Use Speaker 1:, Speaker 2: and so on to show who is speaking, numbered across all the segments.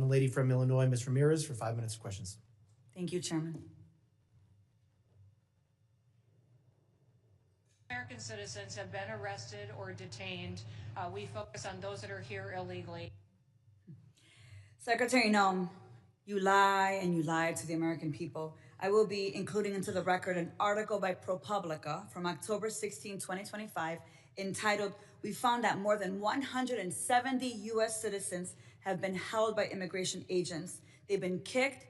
Speaker 1: gentleman from Illinois, Ms. Ramirez, for 5 minutes of questions.
Speaker 2: Thank you, Chairman.
Speaker 3: American citizens have been arrested or detained. We focus on those that are here illegally.
Speaker 2: Secretary Noem, you lie and you lied to the American people. I will be including into the record an article by ProPublica from October 16, 2025, entitled, "We found that more than 170 U.S. citizens have been held by immigration agents. They've been kicked."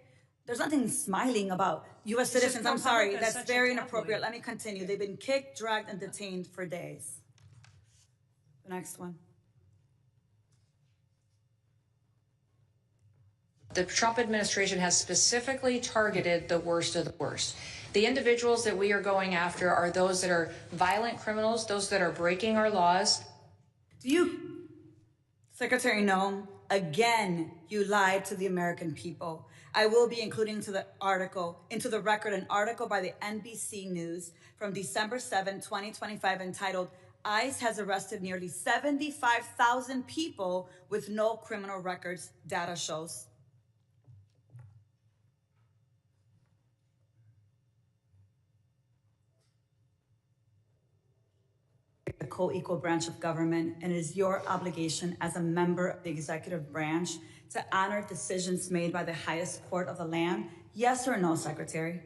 Speaker 2: There's nothing smiling about U.S. citizens. I'm sorry, that's very inappropriate. Let me continue. They've been kicked, dragged, and detained for days. The next one.
Speaker 3: The Trump administration has specifically targeted the worst of the worst. The individuals that we are going after are those that are violent criminals, those that are breaking our laws.
Speaker 2: Do you, Secretary Noem, again, you lied to the American people. I will be including into the record an article by the NBC News from December 7, 2025, entitled, "ICE has arrested nearly 75,000 people with no criminal records, data shows." The co-equal branch of government, and it is your obligation as a member of the executive branch to honor decisions made by the highest court of the land. Yes or no, Secretary?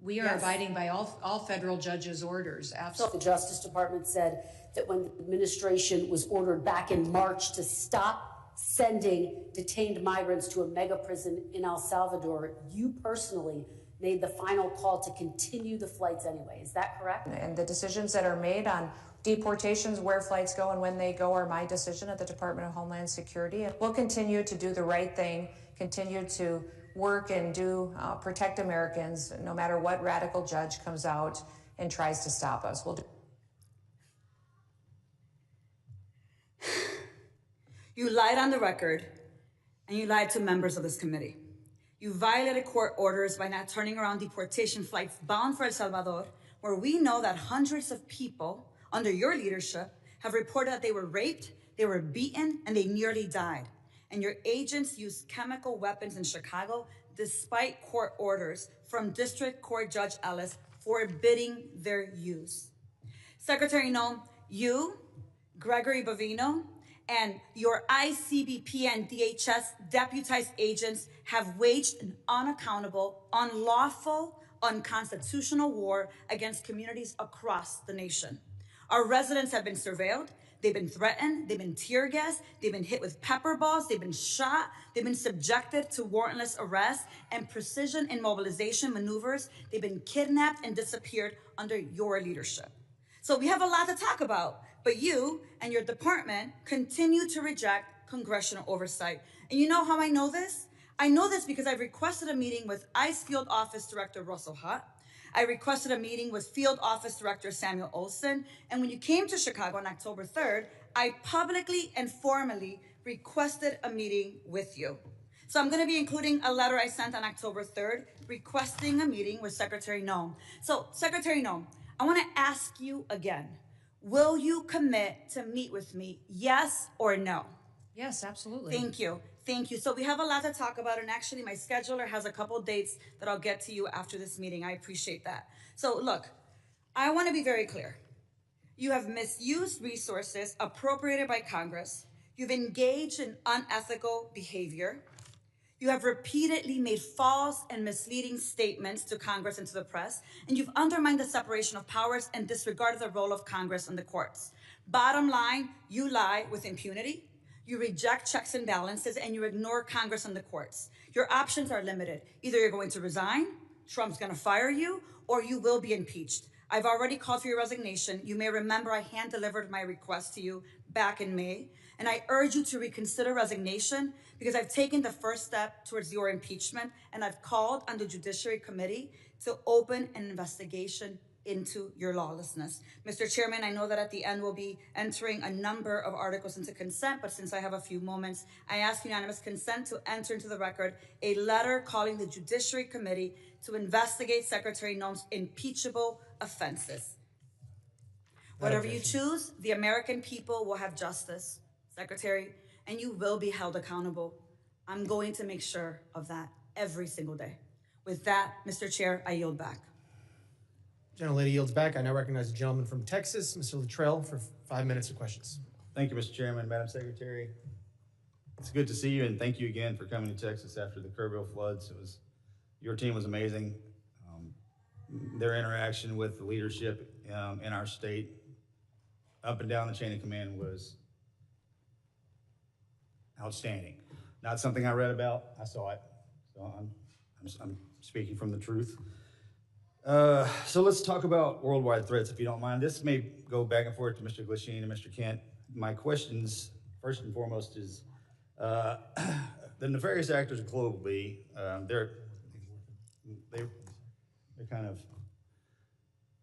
Speaker 3: We are abiding by all federal judges' orders. Absolutely.
Speaker 4: The Justice Department said that when the administration was ordered back in March to stop sending detained migrants to a mega prison in El Salvador, you personally made the final call to continue the flights anyway. Is that correct?
Speaker 3: And the decisions that are made on deportations, where flights go and when they go, are my decision at the Department of Homeland Security. And we'll continue to do the right thing, continue to work and protect Americans, no matter what radical judge comes out and tries to stop us. We'll do.
Speaker 2: You lied on the record, and you lied to members of this committee. You violated court orders by not turning around deportation flights bound for El Salvador, where we know that hundreds of people under your leadership have reported that they were raped, they were beaten, and they nearly died. And your agents used chemical weapons in Chicago despite court orders from District Court Judge Ellis forbidding their use. Secretary Noem, you, Gregory Bovino, and your ICBP and DHS deputized agents have waged an unaccountable, unlawful, unconstitutional war against communities across the nation. Our residents have been surveilled, they've been threatened, they've been tear gassed, they've been hit with pepper balls, they've been shot, they've been subjected to warrantless arrest and precision immobilization maneuvers, they've been kidnapped and disappeared under your leadership. So we have a lot to talk about, but you and your department continue to reject congressional oversight. And you know how I know this? I know this because I've requested a meeting with ICE Field Office Director Russell Hutt. I requested a meeting with Field Office Director Samuel Olson. And when you came to Chicago on October 3rd, I publicly and formally requested a meeting with you. So I'm going to be including a letter I sent on October 3rd requesting a meeting with Secretary Noem. So Secretary Noem, I want to ask you again, will you commit to meet with me, yes or no?
Speaker 3: Yes, absolutely.
Speaker 2: Thank you. Thank you. So we have a lot to talk about, and actually my scheduler has a couple dates that I'll get to you after this meeting. I appreciate that. So look, I want to be very clear. You have misused resources appropriated by Congress. You've engaged in unethical behavior. You have repeatedly made false and misleading statements to Congress and to the press, and you've undermined the separation of powers and disregarded the role of Congress and the courts. Bottom line, you lie with impunity. You reject checks and balances, and you ignore Congress and the courts. Your options are limited. Either you're going to resign, Trump's going to fire you, or you will be impeached. I've already called for your resignation. You may remember I hand-delivered my request to you back in May, and I urge you to reconsider resignation because I've taken the first step towards your impeachment, and I've called on the Judiciary Committee to open an investigation into your lawlessness. Mr. Chairman, I know that at the end we'll be entering a number of articles into consent, but since I have a few moments, I ask unanimous consent to enter into the record a letter calling the Judiciary Committee to investigate Secretary Noem's impeachable offenses. Whatever you choose, the American people will have justice, Secretary, and you will be held accountable. I'm going to make sure of that every single day. With that, Mr. Chair, I yield back.
Speaker 1: Gentlelady yields back. I now recognize the gentleman from Texas, Mr. Luttrell, for 5 minutes of questions.
Speaker 5: Thank you, Mr. Chairman, Madam Secretary. It's good to see you, and thank you again for coming to Texas after the Kerrville floods. Your team was amazing. Their interaction with the leadership in our state, up and down the chain of command, was outstanding. Not something I read about, I saw it. So I'm speaking from the truth. So let's talk about worldwide threats, if you don't mind. This may go back and forth to Mr. Glasheen and Mr. Kent. My questions, first and foremost, is the nefarious actors globally, they're kind of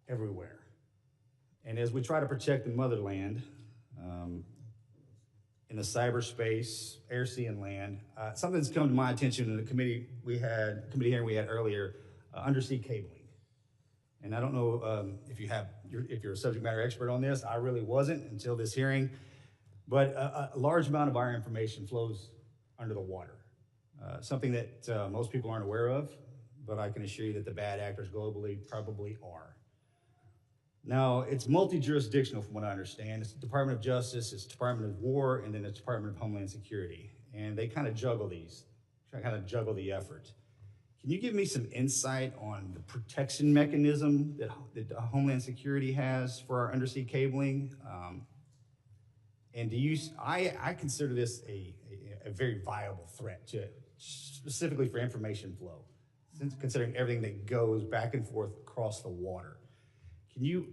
Speaker 5: everywhere. And as we try to protect the motherland, in the cyberspace, air, sea, and land, something that's come to my attention in the committee hearing we had earlier, undersea cabling. And I don't know if you're a subject matter expert on this. I really wasn't until this hearing. But a large amount of our information flows under the water, something that most people aren't aware of, but I can assure you that the bad actors globally probably are. Now, it's multi-jurisdictional from what I understand. It's the Department of Justice, it's the Department of War, and then it's the Department of Homeland Security. And they kind of juggle the effort. Can you give me some insight on the protection mechanism that Homeland Security has for our undersea cabling? And I consider this a very viable threat specifically for information flow, considering everything that goes back and forth across the water. Can you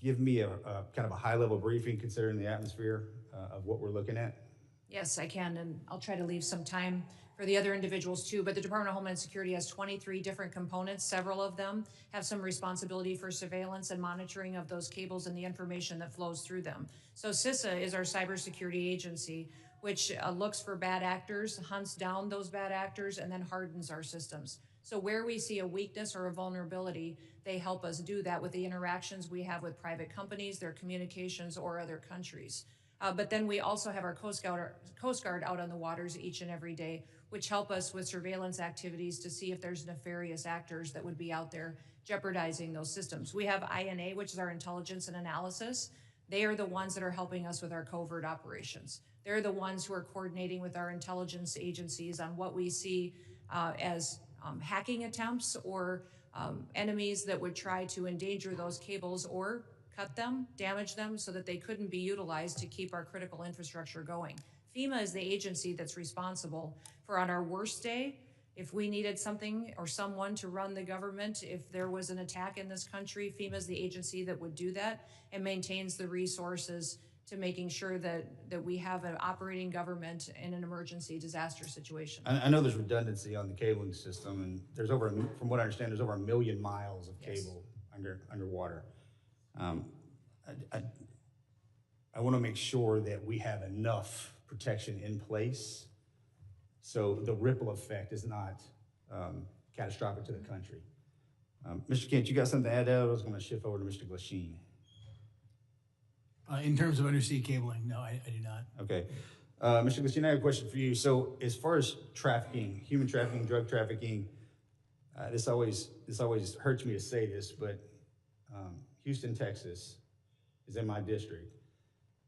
Speaker 5: give me a kind of a high-level briefing considering the atmosphere of what we're looking at?
Speaker 3: Yes, I can, and I'll try to leave some time for the other individuals too, but the Department of Homeland Security has 23 different components. Several of them have some responsibility for surveillance and monitoring of those cables and the information that flows through them. So CISA is our cybersecurity agency, which looks for bad actors, hunts down those bad actors, and then hardens our systems. So where we see a weakness or a vulnerability, they help us do that with the interactions we have with private companies, their communications, or other countries. But then we also have our Coast Guard out on the waters each and every day, which help us with surveillance activities to see if there's nefarious actors that would be out there jeopardizing those systems. We have INA, which is our intelligence and analysis. They are the ones that are helping us with our covert operations. They're the ones who are coordinating with our intelligence agencies on what we see as hacking attempts or enemies that would try to endanger those cables or cut them, damage them so that they couldn't be utilized to keep our critical infrastructure going. FEMA is the agency that's responsible for, on our worst day, if we needed something or someone to run the government, if there was an attack in this country, FEMA is the agency that would do that and maintains the resources to making sure that we have an operating government in an emergency disaster situation.
Speaker 5: I know there's redundancy on the cabling system, and there's from what I understand, there's over 1 million miles of cable underwater. I want to make sure that we have enough protection in place so the ripple effect is not catastrophic to the country. Mr. Kent, you got something to add to that? I was going to shift over to Mr. Glasheen.
Speaker 6: In terms of undersea cabling, no, I do not.
Speaker 5: Okay. Mr. Glasheen, I have a question for you. So as far as trafficking, human trafficking, drug trafficking, this always hurts me to say this, but Houston, Texas is in my district,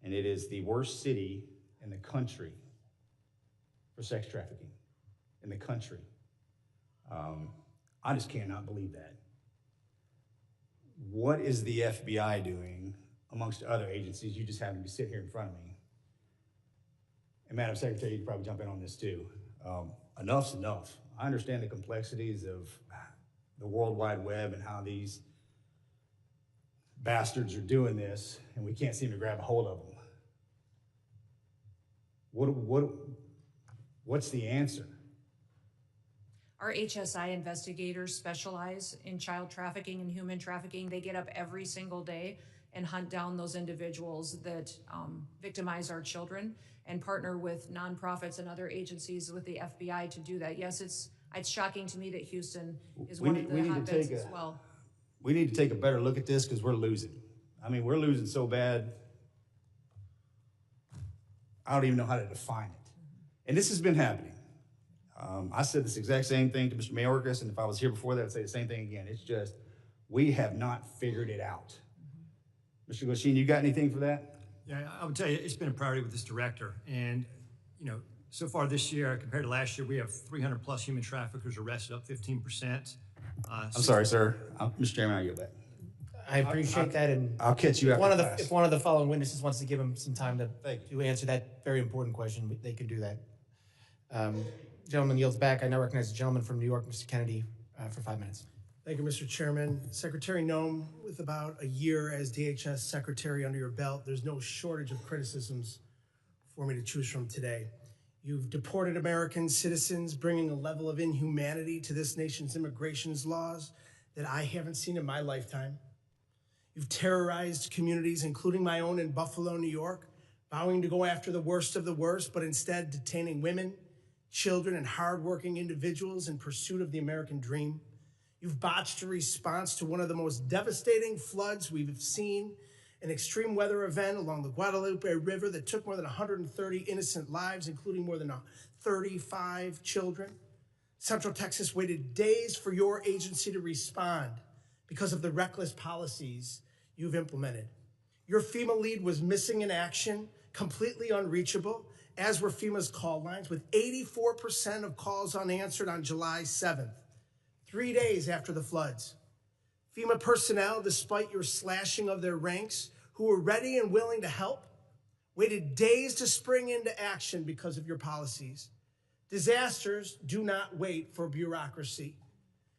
Speaker 5: and it is the worst city in the country for sex trafficking in the country. I just cannot believe that. What is the FBI doing amongst other agencies? You just happen to sit here in front of me. And Madam Secretary, you can probably jump in on this too. Enough's enough. I understand the complexities of the World Wide Web and how these bastards are doing this, and we can't seem to grab a hold of them. What's the answer?
Speaker 3: Our HSI investigators specialize in child trafficking and human trafficking. They get up every single day and hunt down those individuals that victimize our children and partner with nonprofits and other agencies with the FBI to do that. Yes, it's shocking to me that Houston is one of the hotbeds as well.
Speaker 5: We need to take a better look at this because we're losing. I mean, we're losing so bad, I don't even know how to define it. And this has been happening. I said this exact same thing to Mr. Mayorkas, and if I was here before that, I'd say the same thing again. It's just, we have not figured it out. Mr. Glasheen, you got anything for that?
Speaker 7: Yeah, I would tell you, it's been a priority with this director. And, you know, so far this year, compared to last year, we have 300 plus human traffickers arrested, up 15%.
Speaker 5: I'm sorry, sir. Mr. Chairman, I yield back.
Speaker 1: I appreciate that, and
Speaker 5: I'll catch you after class.
Speaker 1: if one of the following witnesses wants to give him some time
Speaker 5: Thank
Speaker 1: to answer that very important question, they can do that. Gentleman yields back. I now recognize the gentleman from New York, Mr. Kennedy, for 5 minutes.
Speaker 8: Thank you, Mr. Chairman. Secretary Noem, with about a year as DHS Secretary under your belt, there's no shortage of criticisms for me to choose from today. You've deported American citizens, bringing a level of inhumanity to this nation's immigration laws that I haven't seen in my lifetime. You've terrorized communities, including my own in Buffalo, New York, vowing to go after the worst of the worst, but instead detaining women, children, and hardworking individuals in pursuit of the American dream. You've botched a response to one of the most devastating floods we've seen, an extreme weather event along the Guadalupe River that took more than 130 innocent lives, including more than 35 children. Central Texas waited days for your agency to respond because of the reckless policies you've implemented. Your FEMA lead was missing in action, completely unreachable, as were FEMA's call lines, with 84% of calls unanswered on July 7th, 3 days after the floods. FEMA personnel, despite your slashing of their ranks, who were ready and willing to help, waited days to spring into action because of your policies. Disasters do not wait for bureaucracy.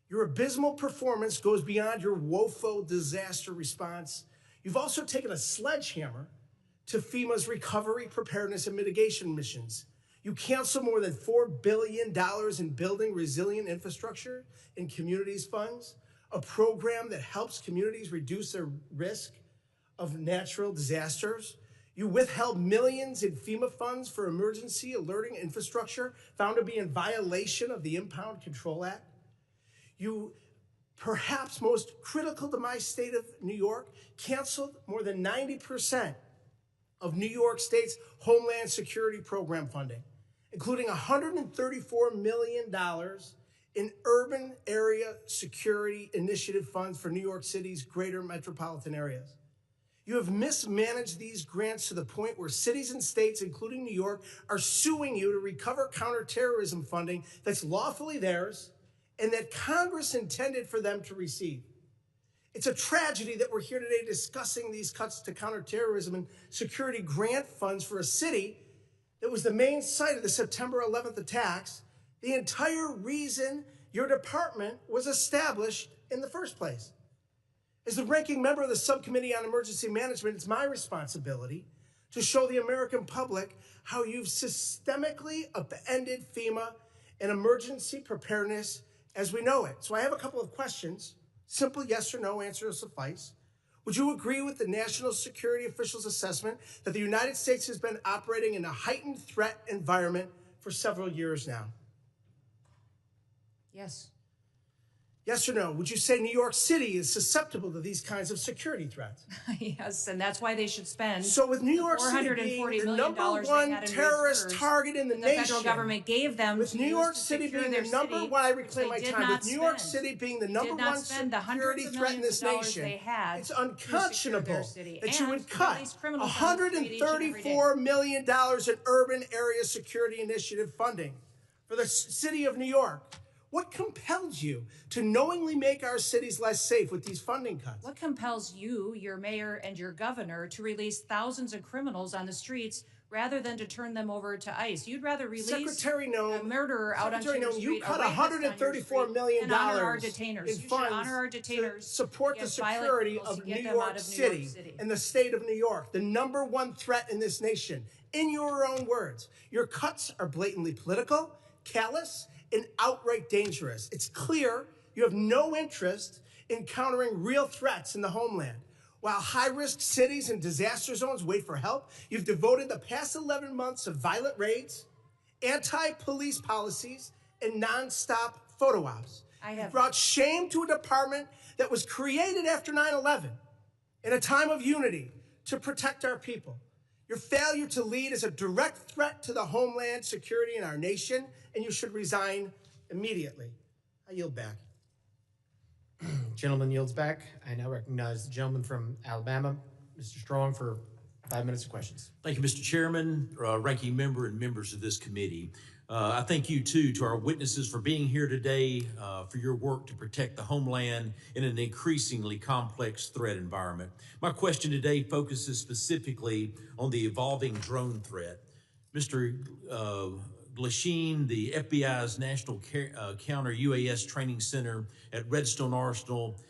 Speaker 8: Your abysmal performance goes beyond your woeful disaster response. You've also taken a sledgehammer to FEMA's recovery, preparedness, and mitigation missions. You canceled more than $4 billion in building resilient infrastructure in communities funds, a program that helps communities reduce their risk of natural disasters. You withheld millions in FEMA funds for emergency alerting infrastructure found to be in violation of the Impound Control Act. You, perhaps most critical to my state of New York, canceled more than 90% of New York State's Homeland Security Program funding, including $134 million in urban area security initiative funds for New York City's greater metropolitan areas. You have mismanaged these grants to the point where cities and states, including New York, are suing you to recover counterterrorism funding that's lawfully theirs and that Congress intended for them to receive. It's a tragedy that we're here today discussing these cuts to counterterrorism and security grant funds for a city that was the main site of the September 11th attacks, the entire reason your department was established in the first place. As the ranking member of the Subcommittee on Emergency Management, it's my responsibility to show the American public how you've systemically upended FEMA and emergency preparedness as we know it. So I have a couple of questions. Simple yes or no answer will suffice. Would you agree with the national security officials' assessment that the United States has been operating in a heightened threat environment for several years now?
Speaker 3: Yes.
Speaker 8: Yes or no? Would you say New York City is susceptible to these kinds of security threats?
Speaker 3: Yes, and that's why they should spend.
Speaker 8: So with New York City being the number one terrorist target in the nation,
Speaker 3: the federal government gave them.
Speaker 8: with New York City being the number one, I reclaim my time. With New York City being the number one security threat in this nation, it's unconscionable that you would cut $134 million in urban area security initiative funding for the city of New York. What compels you to knowingly make our cities less safe with these funding cuts?
Speaker 3: What compels you, your mayor, and your governor to release thousands of criminals on the streets rather than to turn them over to ICE? You'd rather release
Speaker 8: Secretary Noem,
Speaker 3: a murderer out on your street.
Speaker 8: You cut $134 million in funds to support the security of New York City and the state of New York, the number one threat in this nation. In your own words, your cuts are blatantly political, callous, and outright dangerous. It's clear you have no interest in countering real threats in the homeland. While high-risk cities and disaster zones wait for help, you've devoted the past 11 months of violent raids, anti-police policies, and nonstop photo ops. You've brought shame to a department that was created after 9/11 in a time of unity to protect our people. Your failure to lead is a direct threat to the homeland security in our nation, and you should resign immediately. I yield back.
Speaker 1: Gentleman yields back. I now recognize the gentleman from Alabama, Mr. Strong, for 5 minutes of questions.
Speaker 9: Thank you, Mr. Chairman, ranking member, and members of this committee. I thank you, too, to our witnesses for being here today, for your work to protect the homeland in an increasingly complex threat environment. My question today focuses specifically on the evolving drone threat. Mr. Glasheen, the FBI's National Counter-UAS Training Center at Redstone Arsenal,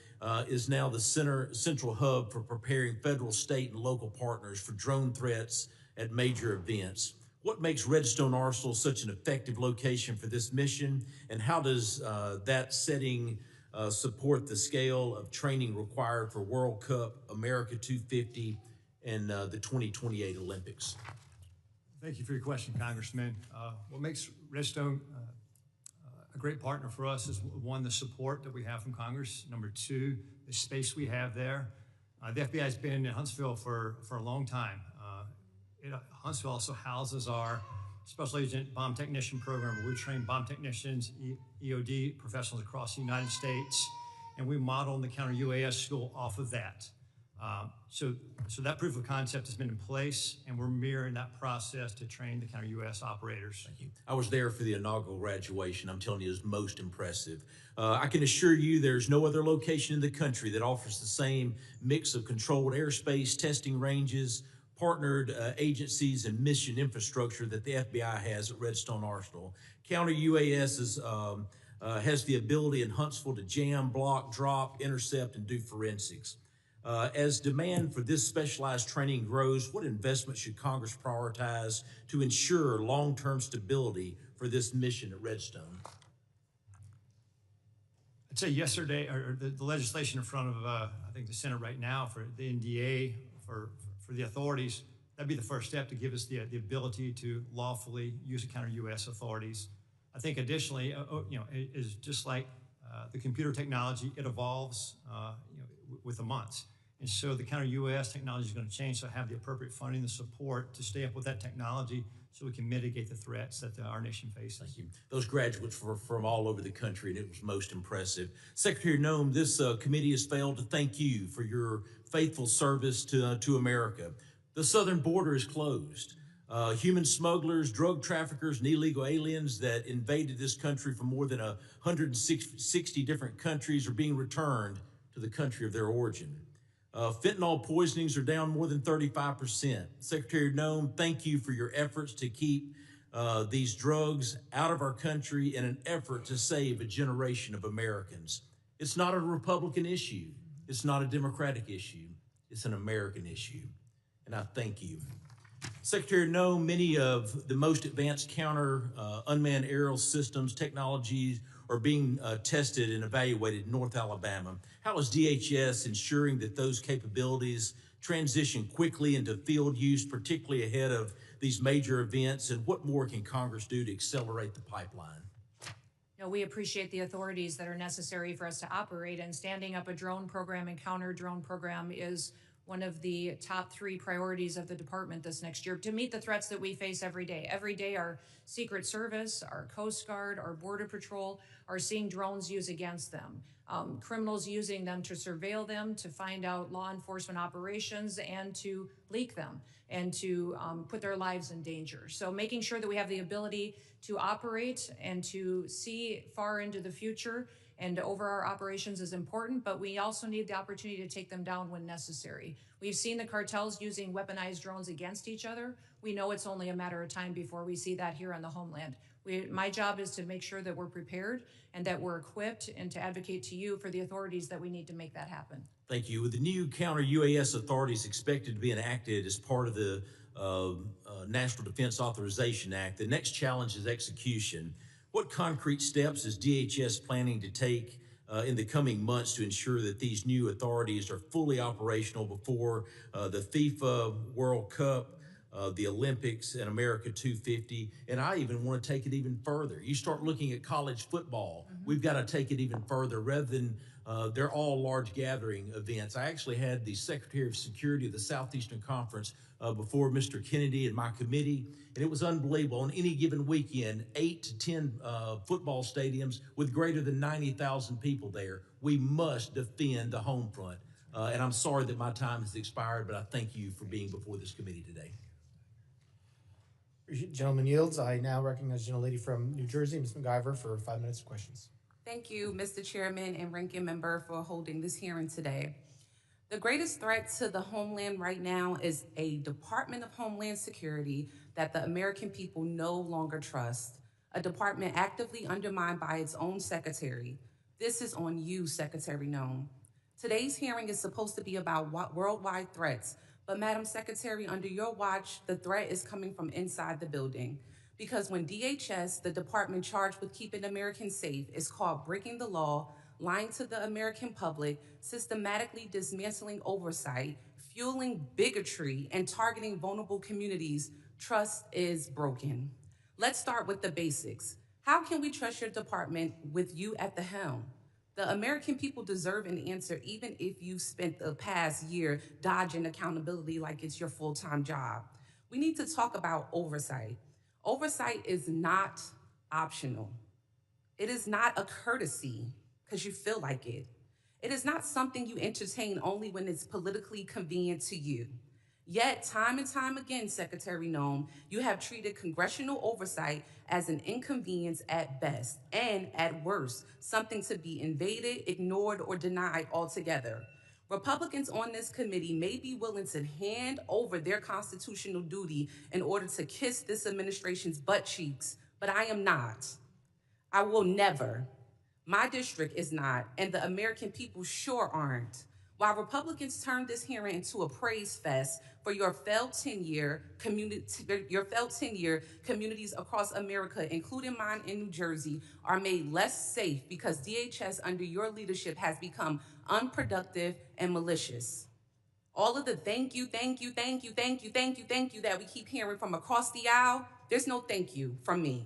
Speaker 9: is now the central hub for preparing federal, state, and local partners for drone threats at major events. What makes Redstone Arsenal such an effective location for this mission, and how does that setting support the scale of training required for World Cup, America 250, and the 2028 Olympics?
Speaker 7: Thank you for your question, Congressman. What makes Redstone a great partner for us is, one, the support that we have from Congress. Number two, the space we have there. The FBI has been in Huntsville for a long time. Huntsville also houses our Special Agent Bomb Technician Program, where we train bomb technicians, EOD professionals across the United States, and we model the Counter-UAS school off of that. So that proof of concept has been in place, and we're mirroring that process to train the Counter-UAS operators.
Speaker 9: Thank you. I was there for the inaugural graduation. I'm telling you, it was most impressive. I can assure you there's no other location in the country that offers the same mix of controlled airspace, testing ranges, partnered agencies, and mission infrastructure that the FBI has at Redstone Arsenal. Counter-UAS has the ability in Huntsville to jam, block, drop, intercept, and do forensics. As demand for this specialized training grows, what investment should Congress prioritize to ensure long-term stability for this mission at Redstone?
Speaker 7: I'd say yesterday, or the legislation in front of, I think, the Senate right now for the NDA, for the authorities, that'd be the first step to give us the ability to lawfully use the counter-UAS authorities. I think additionally, it is just like the computer technology, it evolves with the months. And so the counter-UAS technology is going to change, so have the appropriate funding and support to stay up with that technology so we can mitigate the threats that our nation faces.
Speaker 9: Thank you. Those graduates were from all over the country, and it was most impressive. Secretary Noem, this committee has failed to thank you for your faithful service to America. The southern border is closed. Human smugglers, drug traffickers, and illegal aliens that invaded this country from more than 160 different countries are being returned to the country of their origin. Fentanyl poisonings are down more than 35%. Secretary Noem, thank you for your efforts to keep these drugs out of our country in an effort to save a generation of Americans. It's not a Republican issue. It's not a Democratic issue. It's an American issue. And I thank you. Secretary Noem, many of the most advanced counter unmanned aerial systems technologies are being tested and evaluated in North Alabama. How is DHS ensuring that those capabilities transition quickly into field use, particularly ahead of these major events? And what more can Congress do to accelerate the pipeline?
Speaker 3: We appreciate the authorities that are necessary for us to operate, and standing up a drone program and counter drone program is one of the top 3 priorities of the department this next year to meet the threats that we face every day. Every day, our Secret Service, our Coast Guard, our Border Patrol are seeing drones used against them. Criminals using them to surveil them, to find out law enforcement operations, and to leak them, and to put their lives in danger. So making sure that we have the ability to operate and to see far into the future and over our operations is important, but we also need the opportunity to take them down when necessary. We've seen the cartels using weaponized drones against each other. We know it's only a matter of time before we see that here on the homeland. My job is to make sure that we're prepared and that we're equipped, and to advocate to you for the authorities that we need to make that happen.
Speaker 9: Thank you. With the new counter-UAS authorities expected to be enacted as part of the National Defense Authorization Act, the next challenge is execution. What concrete steps is DHS planning to take in the coming months to ensure that these new authorities are fully operational before the FIFA World Cup, the Olympics and America 250, and I even want to take it even further. You start looking at college football, we've got to take it even further rather than they're all large gathering events. I actually had the Secretary of Security of the Southeastern Conference before Mr. Kennedy and my committee, and it was unbelievable. On any given weekend, 8 to 10 football stadiums with greater than 90,000 people there. We must defend the home front. And I'm sorry that my time has expired, but I thank you for being before this committee today.
Speaker 1: Gentleman yields. I now recognize the gentlelady from New Jersey, Ms. MacGyver, for 5 minutes of questions.
Speaker 10: Thank you, Mr. Chairman and Ranking Member, for holding this hearing today. The greatest threat to the homeland right now is a Department of Homeland Security that the American people no longer trust, a department actively undermined by its own secretary. This is on you, Secretary Noem. Today's hearing is supposed to be about worldwide threats, but Madam Secretary, under your watch, the threat is coming from inside the building. Because when DHS, the department charged with keeping Americans safe, is caught breaking the law, lying to the American public, systematically dismantling oversight, fueling bigotry, and targeting vulnerable communities, trust is broken. Let's start with the basics. How can we trust your department with you at the helm? The American people deserve an answer, even if you spent the past year dodging accountability like it's your full-time job. We need to talk about oversight. Oversight is not optional. It is not a courtesy because you feel like it. It is not something you entertain only when it's politically convenient to you. Yet, time and time again, Secretary Noem, you have treated congressional oversight as an inconvenience at best, and at worst, something to be invaded, ignored, or denied altogether. Republicans on this committee may be willing to hand over their constitutional duty in order to kiss this administration's butt cheeks, but I am not. I will never. My district is not, and the American people sure aren't. While Republicans turned this hearing into a praise fest for your failed 10-year communities across America, including mine in New Jersey, are made less safe because DHS under your leadership has become unproductive and malicious. All of the thank you that we keep hearing from across the aisle, there's no thank you from me.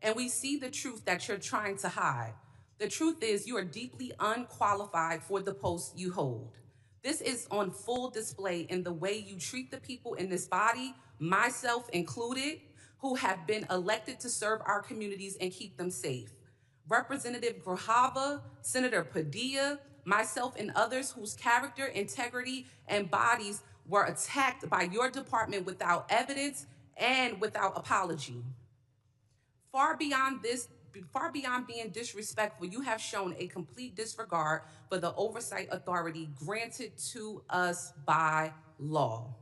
Speaker 10: And we see the truth that you're trying to hide. The truth is you are deeply unqualified for the post you hold. This is on full display in the way you treat the people in this body, myself included, who have been elected to serve our communities and keep them safe. Representative Grajava, Senator Padilla, myself and others whose character, integrity, and bodies were attacked by your department without evidence and without apology. Far beyond being disrespectful, you have shown a complete disregard for the oversight authority granted to us by law.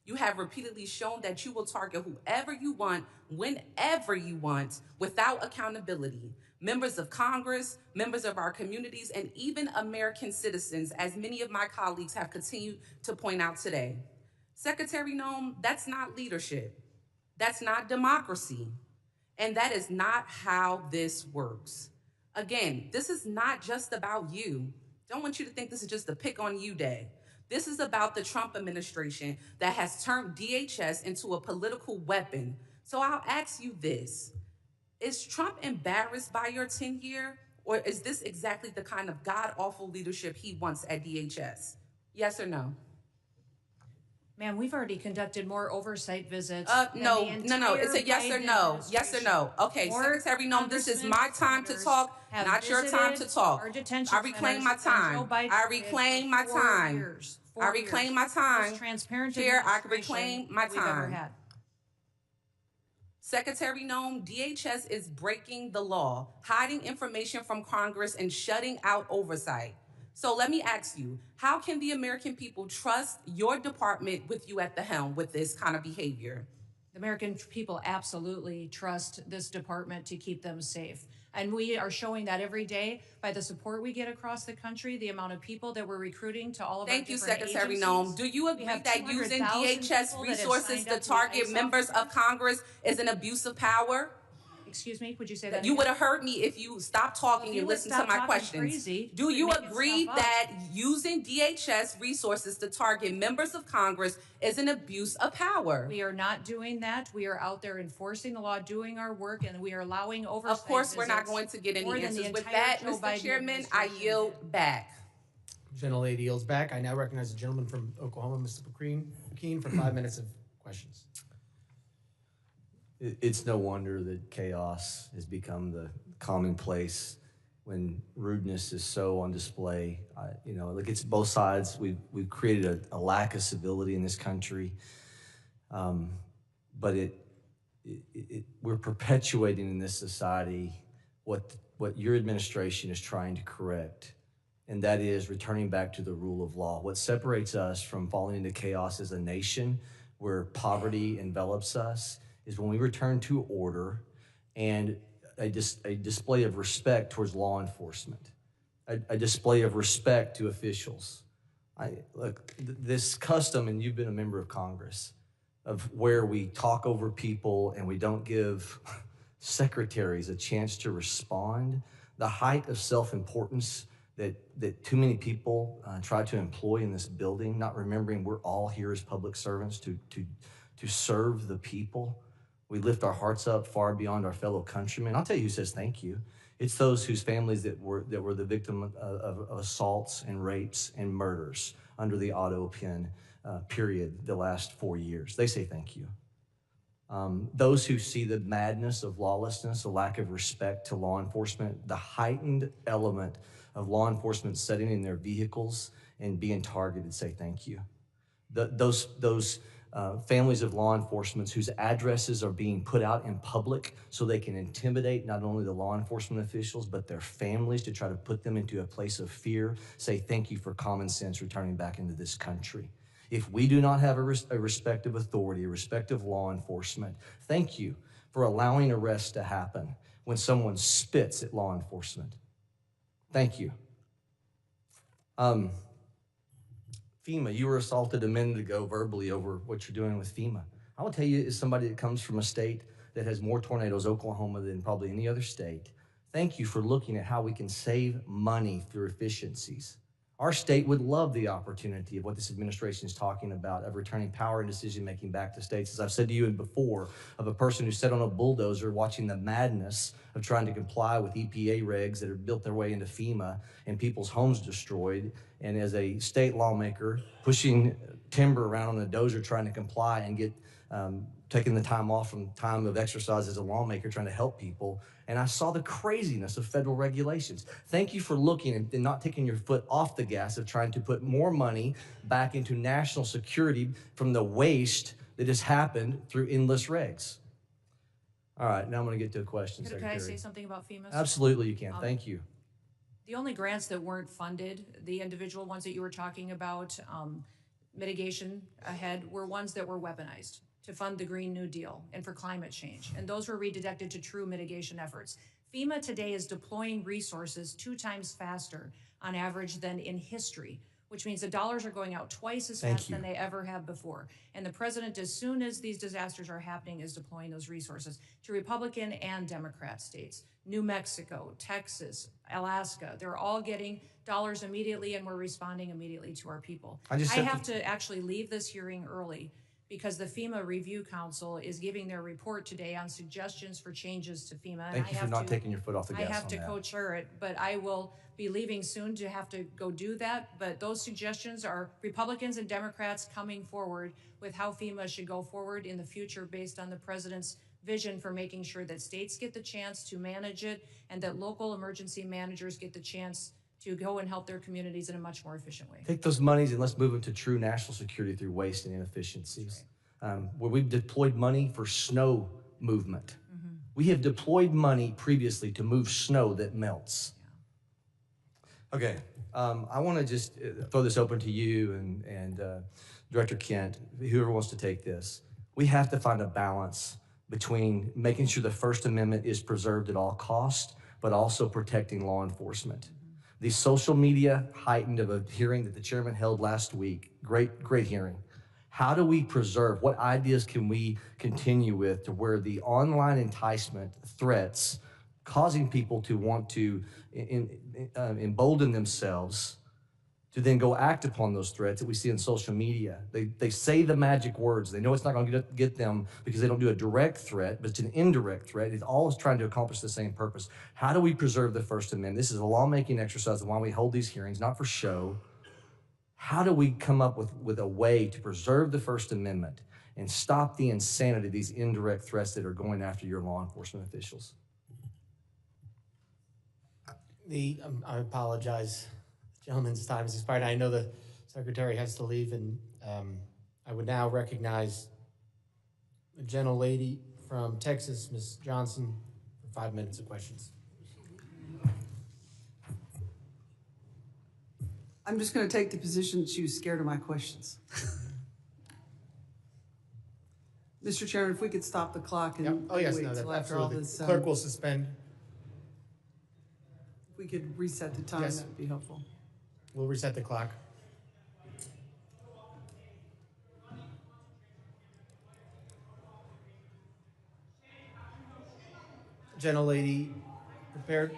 Speaker 10: You have repeatedly shown that you will target whoever you want, whenever you want, without accountability. Members of Congress, members of our communities, and even American citizens, as many of my colleagues have continued to point out today. Secretary Noem, that's not leadership. That's not democracy. And that is not how this works. Again, this is not just about you. Don't want you to think this is just a pick on you day. This is about the Trump administration that has turned DHS into a political weapon. So I'll ask you this. Is Trump embarrassed by your tenure, or is this exactly the kind of god-awful leadership he wants at DHS? Yes or no?
Speaker 3: Ma'am, we've already conducted more oversight visits.
Speaker 10: No. It's a yes or no. Yes or no. Okay, Secretary Noem, this is my time to talk, not your time to talk. I reclaim my time. I reclaim my time. I reclaim my time. Chair, I reclaim my time. Secretary Noem, DHS is breaking the law, hiding information from Congress, and shutting out oversight. So let me ask you, how can the American people trust your department with you at the helm with this kind of behavior?
Speaker 3: The American people absolutely trust this department to keep them safe. And we are showing that every day by the support we get across the country, the amount of people that we're recruiting to all of our different agencies.
Speaker 10: Thank you, Secretary Noem. Do you agree that using DHS resources to target members of Congress is an abuse of power?
Speaker 3: Excuse me, would you say that?
Speaker 10: You would have heard me if you stopped talking
Speaker 3: If you
Speaker 10: and
Speaker 3: would
Speaker 10: listened to
Speaker 3: stop
Speaker 10: my
Speaker 3: talking
Speaker 10: questions.
Speaker 3: crazy,
Speaker 10: Do you
Speaker 3: and making
Speaker 10: agree
Speaker 3: stuff up.
Speaker 10: that using DHS resources to target members of Congress is an abuse of power?
Speaker 3: We are not doing that. We are out there enforcing the law, doing our work, and we are allowing oversight.
Speaker 10: Of course, we're not
Speaker 3: visits
Speaker 10: going to get any
Speaker 3: more than the
Speaker 10: answers. With
Speaker 3: entire
Speaker 10: that,
Speaker 3: Joe
Speaker 10: Mr.
Speaker 3: Biden
Speaker 10: Chairman, I
Speaker 3: administration
Speaker 10: yield
Speaker 3: did.
Speaker 10: back.
Speaker 1: Gentlelady yields back. I now recognize the gentleman from Oklahoma, Mr. McKean, for 5 minutes of questions.
Speaker 11: It's no wonder that chaos has become the commonplace when rudeness is so on display. Like it's both sides. We've created a lack of civility in this country, but we're perpetuating in this society what your administration is trying to correct, and that is returning back to the rule of law. What separates us from falling into chaos as a nation where poverty envelops us is when we return to order and a display of respect towards law enforcement, a display of respect to officials. This custom, and you've been a member of Congress, of where we talk over people and we don't give secretaries a chance to respond, the height of self-importance that too many people try to employ in this building, not remembering we're all here as public servants to serve the people. We lift our hearts up far beyond our fellow countrymen. I'll tell you who says thank you. It's those whose families that were the victim of assaults and rapes and murders under the auto pen period the last 4 years. They say thank you. Those who see the madness of lawlessness, a lack of respect to law enforcement, the heightened element of law enforcement sitting in their vehicles and being targeted, say thank you. Those families of law enforcement whose addresses are being put out in public so they can intimidate not only the law enforcement officials, but their families to try to put them into a place of fear, say thank you for common sense returning back into this country. If we do not have a respect of authority, a respect of law enforcement, thank you for allowing arrests to happen when someone spits at law enforcement. Thank you. FEMA, you were assaulted a minute ago verbally over what you're doing with FEMA. I will tell you, as somebody that comes from a state that has more tornadoes, Oklahoma, than probably any other state, thank you for looking at how we can save money through efficiencies. Our state would love the opportunity of what this administration is talking about, of returning power and decision-making back to states. As I've said to you before, of a person who sat on a bulldozer watching the madness of trying to comply with EPA regs that have built their way into FEMA and people's homes destroyed. And as a state lawmaker, pushing timber around on a dozer trying to comply and get taking the time off from time of exercise as a lawmaker trying to help people. And I saw the craziness of federal regulations. Thank you for looking and not taking your foot off the gas of trying to put more money back into national security from the waste that has happened through endless regs. All right, now I'm going to get to a question, Secretary.
Speaker 3: Can I say something about FEMA?
Speaker 11: Absolutely, you can. Thank you.
Speaker 3: The only grants that weren't funded, the individual ones that you were talking about, mitigation ahead, were ones that were weaponized to fund the Green New Deal and for climate change. And those were redirected to true mitigation efforts. FEMA today is deploying resources 2 times faster on average than in history, which means the dollars are going out twice as fast than they ever have before. And the president, as soon as these disasters are happening, is deploying those resources to Republican and Democrat states. New Mexico, Texas, Alaska, they're all getting dollars immediately, and we're responding immediately to our people. I have to actually leave this hearing early because the FEMA Review Council is giving their report today on suggestions for changes to FEMA.
Speaker 11: Thank you for not taking your foot off the gas on that.
Speaker 3: I have to co-chair it, but I will be leaving soon to have to go do that. But those suggestions are Republicans and Democrats coming forward with how FEMA should go forward in the future based on the president's vision for making sure that states get the chance to manage it and that local emergency managers get the chance to go and help their communities in a much more efficient way.
Speaker 11: Take those monies and let's move them to true national security through waste and inefficiencies. Where we've deployed money for snow movement. We have deployed money previously to move snow that melts. Okay, I want to just throw this open to you and Director Kent, whoever wants to take this. We have to find a balance between making sure the First Amendment is preserved at all costs, but also protecting law enforcement. The social media heightened of a hearing that the chairman held last week, great hearing, How do we preserve? What ideas can we continue with to where the online enticement threats causing people to want to embolden themselves to then go act upon those threats that we see in social media? They say the magic words. They know it's not going to get them because they don't do a direct threat, but it's an indirect threat. It's always trying to accomplish the same purpose. How do we preserve the First Amendment? This is a lawmaking exercise and why we hold these hearings, not for show. How do we come up with a way to preserve the First Amendment and stop the insanity of these indirect threats that are going after your law enforcement officials?
Speaker 1: I apologize. The gentleman's time has expired. I know the secretary has to leave, and I would now recognize a gentlelady from Texas, Ms. Johnson, for 5 minutes of questions.
Speaker 12: I'm just going to take the position that she was scared of my questions. Mr. Chairman, if we could stop the clock and
Speaker 1: Yep. Oh, yes,
Speaker 12: wait
Speaker 1: no,
Speaker 12: till
Speaker 1: that,
Speaker 12: after all
Speaker 1: absolutely.
Speaker 12: this.
Speaker 1: Clerk will suspend.
Speaker 12: If we could reset the time,
Speaker 1: Yes.
Speaker 12: that would be helpful.
Speaker 1: We'll reset the clock. Gentlelady, prepared.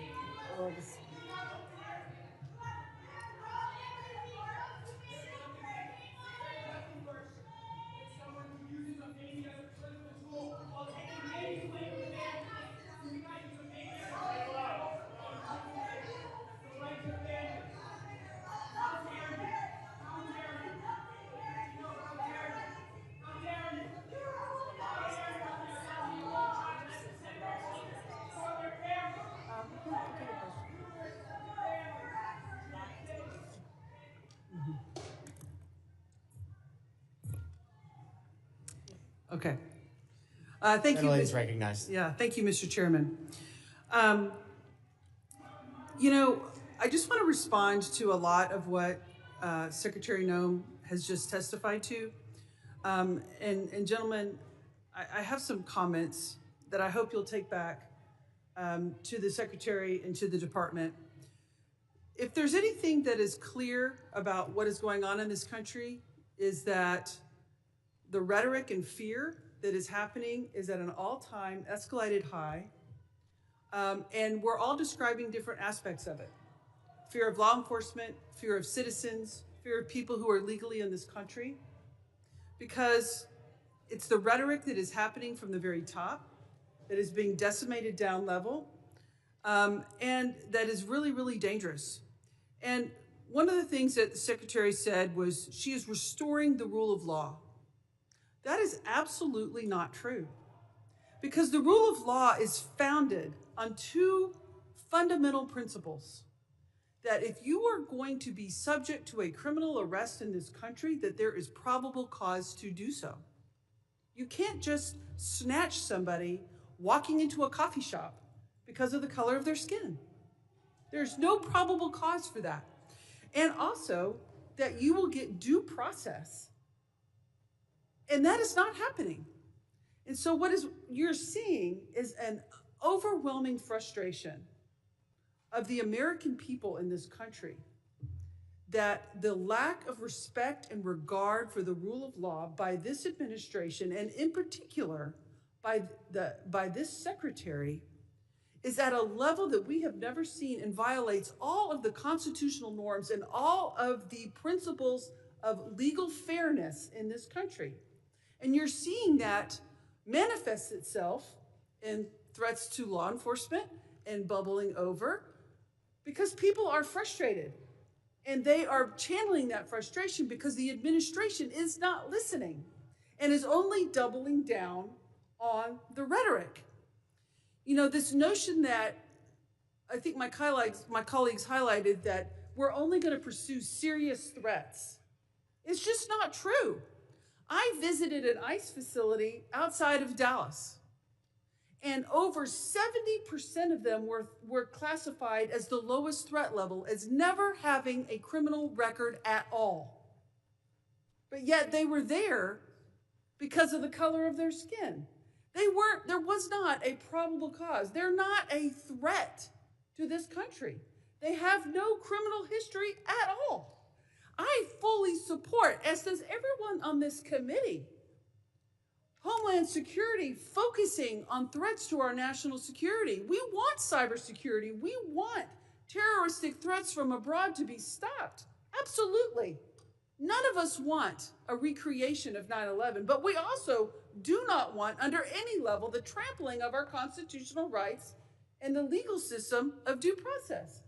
Speaker 12: Okay. Thank you.
Speaker 1: Gentlelady's recognized.
Speaker 12: Yeah, thank you, Mr. Chairman. I just want to respond to a lot of what Secretary Noem has just testified to. And gentlemen, I have some comments that I hope you'll take back to the Secretary and to the Department. If there's anything that is clear about what is going on in this country, is that the rhetoric and fear that is happening is at an all-time escalated high. And we're all describing different aspects of it. Fear of law enforcement, fear of citizens, fear of people who are legally in this country. Because it's the rhetoric that is happening from the very top, that is being decimated down level, and that is really, really dangerous. And one of the things that the Secretary said was she is restoring the rule of law. That is absolutely not true. Because the rule of law is founded on two fundamental principles. That if you are going to be subject to a criminal arrest in this country, that there is probable cause to do so. You can't just snatch somebody walking into a coffee shop because of the color of their skin. There's no probable cause for that. And also that you will get due process. And that is not happening. And so what you're seeing is an overwhelming frustration of the American people in this country, that the lack of respect and regard for the rule of law by this administration, and in particular by this secretary, is at a level that we have never seen and violates all of the constitutional norms and all of the principles of legal fairness in this country. And you're seeing that manifests itself in threats to law enforcement and bubbling over because people are frustrated. And they are channeling that frustration because the administration is not listening and is only doubling down on the rhetoric. You know, this notion that I think my colleagues highlighted that we're only going to pursue serious threats. It's just not true. I visited an ICE facility outside of Dallas, and over 70% of them were classified as the lowest threat level, as never having a criminal record at all. But yet they were there because of the color of their skin. There was not a probable cause. They're not a threat to this country. They have no criminal history at all. I fully support, as does everyone on this committee, Homeland Security focusing on threats to our national security. We want cybersecurity. We want terroristic threats from abroad to be stopped. Absolutely. None of us want a recreation of 9/11, but we also do not want, under any level, the trampling of our constitutional rights and the legal system of due process.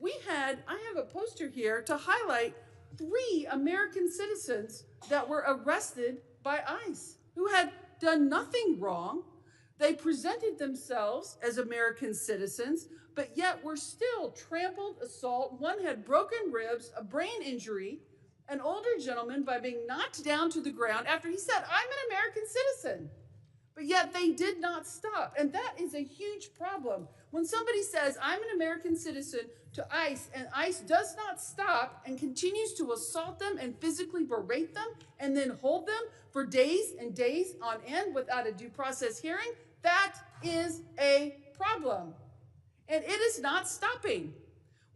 Speaker 12: I have a poster here to highlight 3 American citizens that were arrested by ICE who had done nothing wrong. They presented themselves as American citizens, but yet were still trampled, assault. One had broken ribs, a brain injury, an older gentleman by being knocked down to the ground after he said, "I'm an American citizen." But yet they did not stop. And that is a huge problem. When somebody says, "I'm an American citizen," to ICE, and ICE does not stop and continues to assault them and physically berate them and then hold them for days and days on end without a due process hearing, that is a problem. And it is not stopping.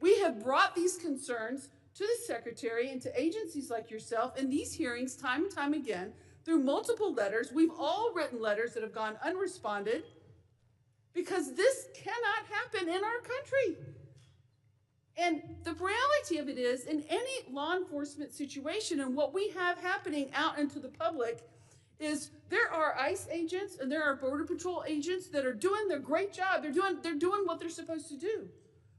Speaker 12: We have brought these concerns to the Secretary and to agencies like yourself in these hearings time and time again through multiple letters. We've all written letters that have gone unresponded because this cannot happen in our country. And the reality of it is, in any law enforcement situation, and what we have happening out into the public, is there are ICE agents and there are Border Patrol agents that are doing their great job. They're doing what they're supposed to do.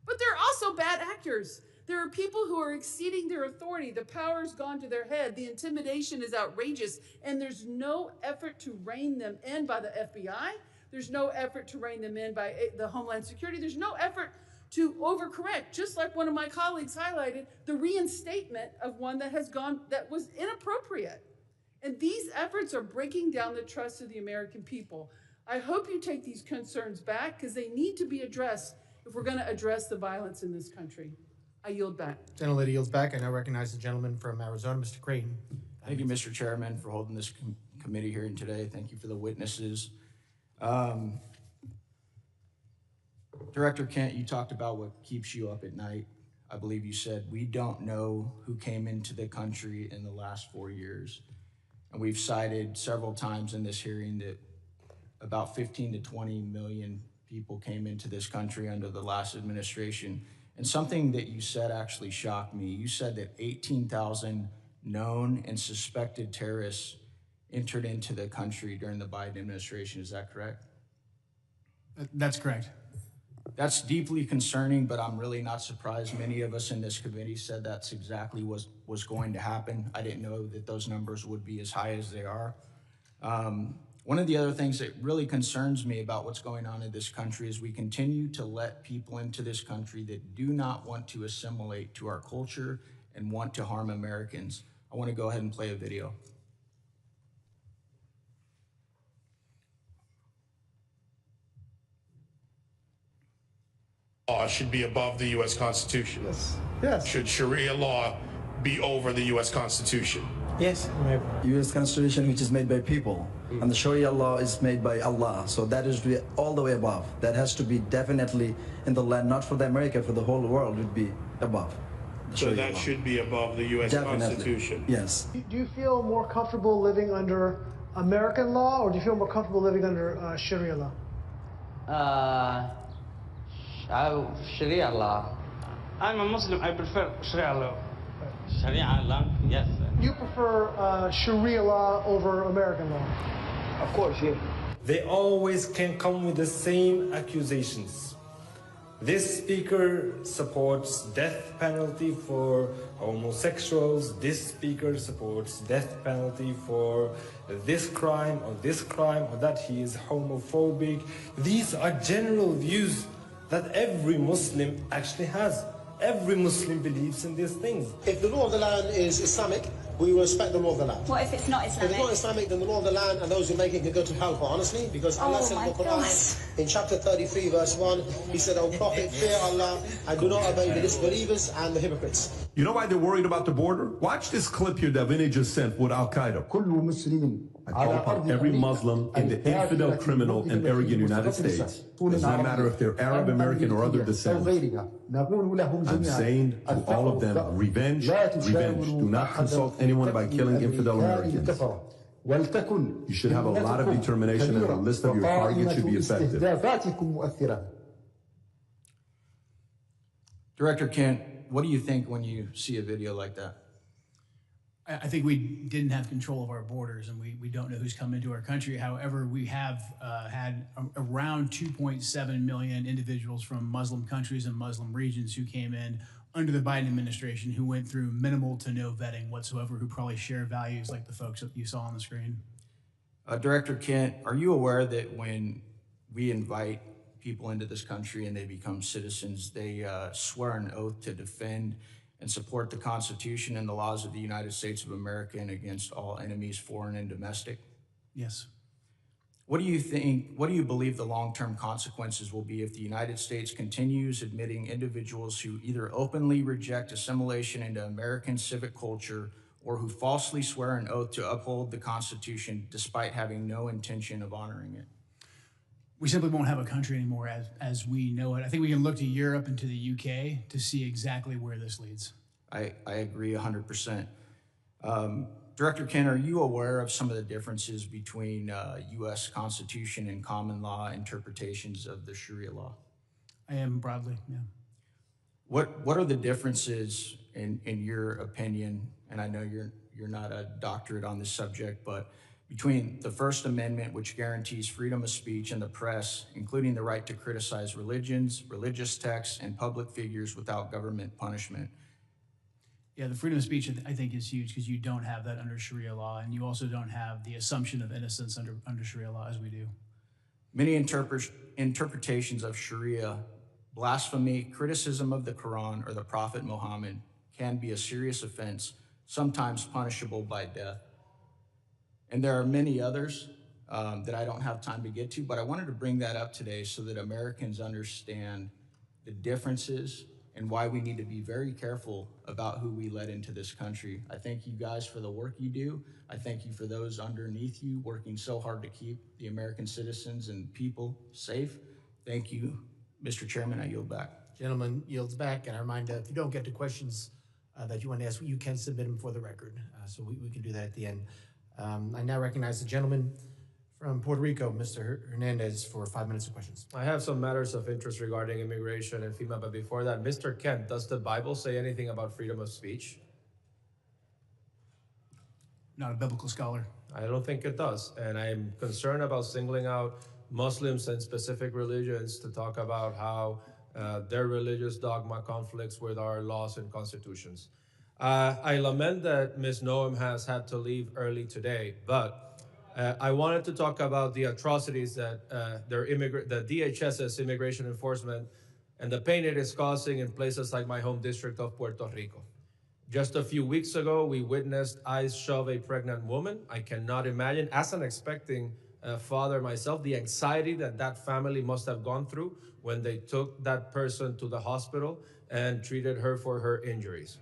Speaker 12: But there are also bad actors. There are people who are exceeding their authority. The power's gone to their head. The intimidation is outrageous. And there's no effort to rein them in by the FBI. There's no effort to rein them in by the Homeland Security. There's no effort to overcorrect, just like one of my colleagues highlighted, the reinstatement of one that was inappropriate. And these efforts are breaking down the trust of the American people. I hope you take these concerns back because they need to be addressed if we're going to address the violence in this country. I yield back.
Speaker 1: Gentlelady yields back. I now recognize the gentleman from Arizona, Mr. Creighton.
Speaker 13: Thank you, Mr. Chairman, for holding this committee hearing today. Thank you for the witnesses. Director Kent, you talked about what keeps you up at night. I believe you said, we don't know who came into the country in the last 4 years. And we've cited several times in this hearing that about 15 to 20 million people came into this country under the last administration. And something that you said actually shocked me. You said that 18,000 known and suspected terrorists entered into the country during the Biden administration. Is that correct?
Speaker 6: That's correct.
Speaker 13: That's deeply concerning, but I'm really not surprised. Many of us in this committee said that's exactly what was going to happen. I didn't know that those numbers would be as high as they are. One of the other things that really concerns me about what's going on in this country is we continue to let people into this country that do not want to assimilate to our culture and want to harm Americans. I want to go ahead and play a video.
Speaker 14: Law should be above the U.S. Constitution.
Speaker 15: Yes. Yes.
Speaker 14: Should Sharia law be over the U.S. Constitution?
Speaker 15: Yes. U.S. Constitution, which is made by people, and the Sharia law is made by Allah. So that is all the way above. That has to be definitely in the land, not for the America, for the whole world would be above.
Speaker 14: So that should be above the U.S. Constitution.
Speaker 15: Yes.
Speaker 16: Do you feel more comfortable living under American law, or do you feel more comfortable living under Sharia law?
Speaker 17: Sharia law. I'm a Muslim. I prefer Sharia law. Sharia law, yes.
Speaker 16: You prefer Sharia law over American law?
Speaker 17: Of course, yeah.
Speaker 18: They always can come with the same accusations. This speaker supports death penalty for homosexuals. This speaker supports death penalty for this crime or that he is homophobic. These are general views that every Muslim actually has. Every Muslim believes in these things.
Speaker 16: If the law of the land is Islamic,
Speaker 19: we will respect the law of the land.
Speaker 2: What if it's not
Speaker 19: If
Speaker 2: Islamic?
Speaker 19: it's not Islamic, then the law of the land and those who make it can go to hell, quite honestly, because Allah said in the Quran, in chapter 33, verse 1, He said, O Prophet, fear Allah and do not obey the disbelievers and the hypocrites.
Speaker 20: You know why they're worried about the border? Watch this clip here that Vinny just sent with Al-Qaeda. I call upon every Muslim and the infidel criminal and arrogant United States. It does not matter if they're Arab, American, or other descent. I'm saying to all of them, revenge, revenge. Do not consult anyone by killing infidel Americans. You should have a lot of determination and a list of your targets should be effective.
Speaker 13: Director Kent, what do you think when you see a video like that?
Speaker 6: I think we didn't have control of our borders, and we don't know who's come into our country. However, we have had around 2.7 million individuals from Muslim countries and Muslim regions who came in under the Biden administration, who went through minimal to no vetting whatsoever, who probably share values like the folks that you saw on the screen.
Speaker 13: Director Kent, are you aware that when we invite people into this country and they become citizens, they swear an oath to defend and support the Constitution and the laws of the United States of America and against all enemies, foreign and domestic?
Speaker 6: Yes.
Speaker 13: What do you believe the long-term consequences will be if the United States continues admitting individuals who either openly reject assimilation into American civic culture or who falsely swear an oath to uphold the Constitution despite having no intention of honoring it?
Speaker 6: We simply won't have a country anymore as we know it. I think we can look to Europe and to the UK to see exactly where this leads.
Speaker 13: I agree 100%. Director Kent, are you aware of some of the differences between U.S. Constitution and common law interpretations of the Sharia law?
Speaker 6: I am broadly, yeah.
Speaker 13: What are the differences in your opinion? And I know you're not a doctorate on this subject, but between the First Amendment, which guarantees freedom of speech and the press, including the right to criticize religions, religious texts, and public figures without government punishment.
Speaker 6: Yeah, the freedom of speech, I think, is huge because you don't have that under Sharia law, and you also don't have the assumption of innocence under Sharia law as we do.
Speaker 13: Many interpretations of Sharia, blasphemy, criticism of the Quran or the Prophet Muhammad can be a serious offense, sometimes punishable by death. And there are many others that I don't have time to get to, but I wanted to bring that up today so that Americans understand the differences and why we need to be very careful about who we let into this country. I thank you guys for the work you do. I thank you for those underneath you working so hard to keep the American citizens and people safe. Thank you, Mr. Chairman. I yield back.
Speaker 1: Gentleman yields back, and I remind if you don't get to questions that you want to ask, you can submit them for the record. So we can do that at the end. I now recognize the gentleman from Puerto Rico, Mr. Hernandez, for 5 minutes of questions.
Speaker 21: I have some matters of interest regarding immigration and FEMA, but before that, Mr. Kent, does the Bible say anything about freedom of speech?
Speaker 6: Not a biblical scholar.
Speaker 21: I don't think it does, and I'm concerned about singling out Muslims and specific religions to talk about how their religious dogma conflicts with our laws and constitutions. I lament that Ms. Noem has had to leave early today, but I wanted to talk about the atrocities that the DHS's immigration enforcement and the pain it is causing in places like my home district of Puerto Rico. Just a few weeks ago, we witnessed ICE shove a pregnant woman. I cannot imagine, as an expecting father myself, the anxiety that that family must have gone through when they took that person to the hospital and treated her for her injuries.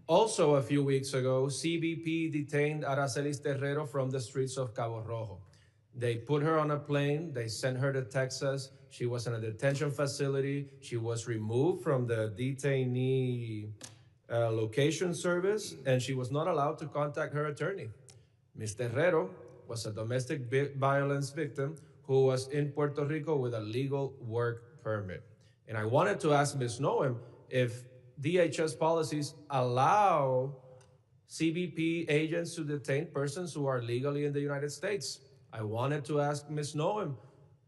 Speaker 21: Also, a few weeks ago, CBP detained Aracelis Terrero from the streets of Cabo Rojo. They put her on a plane, they sent her to Texas. She was in a detention facility. She was removed from the detainee location service, and she was not allowed to contact her attorney. Ms. Terrero was a domestic violence victim who was in Puerto Rico with a legal work permit. And I wanted to ask Ms. Noem if DHS policies allow CBP agents to detain persons who are legally in the United States. I wanted to ask Ms. Noem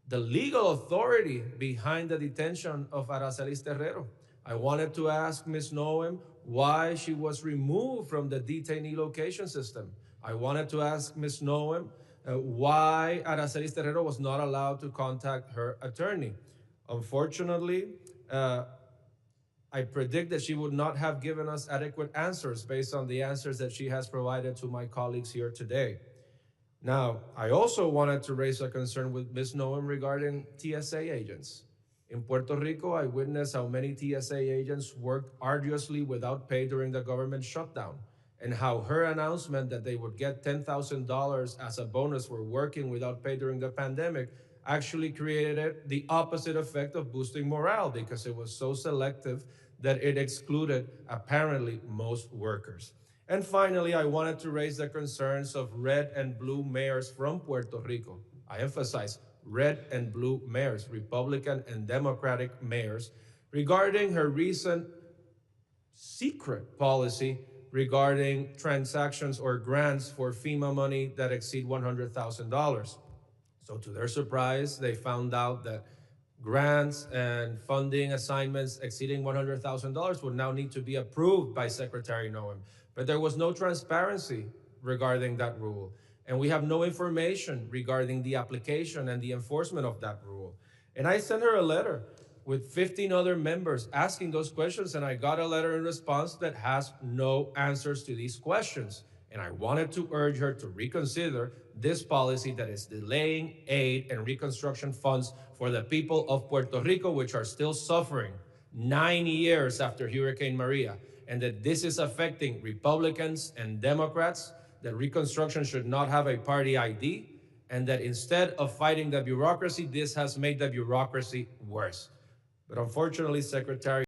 Speaker 21: the legal authority behind the detention of Aracelis Terrero. I wanted to ask Ms. Noem why she was removed from the detainee location system. I wanted to ask Ms. Noem why Aracelis Terrero was not allowed to contact her attorney. Unfortunately, I predict that she would not have given us adequate answers based on the answers that she has provided to my colleagues here today. Now, I also wanted to raise a concern with Ms. Noem regarding TSA agents. In Puerto Rico, I witnessed how many TSA agents worked arduously without pay during the government shutdown, and how her announcement that they would get $10,000 as a bonus for working without pay during the pandemic actually created the opposite effect of boosting morale, because it was so selective that it excluded apparently most workers. And finally, I wanted to raise the concerns of red and blue mayors from Puerto Rico. I emphasize red and blue mayors, Republican and Democratic mayors, regarding her recent secret policy regarding transactions or grants for FEMA money that exceed $100,000. So to their surprise, they found out that grants and funding assignments exceeding $100,000 would now need to be approved by Secretary Noem. But there was no transparency regarding that rule. And we have no information regarding the application and the enforcement of that rule. And I sent her a letter with 15 other members asking those questions, and I got a letter in response that has no answers to these questions. And I wanted to urge her to reconsider this policy that is delaying aid and reconstruction funds for the people of Puerto Rico, which are still suffering 9 years after Hurricane Maria, and that this is affecting Republicans and Democrats, that reconstruction should not have a party ID, and that instead of fighting the bureaucracy, this has made the bureaucracy worse. But unfortunately, Secretary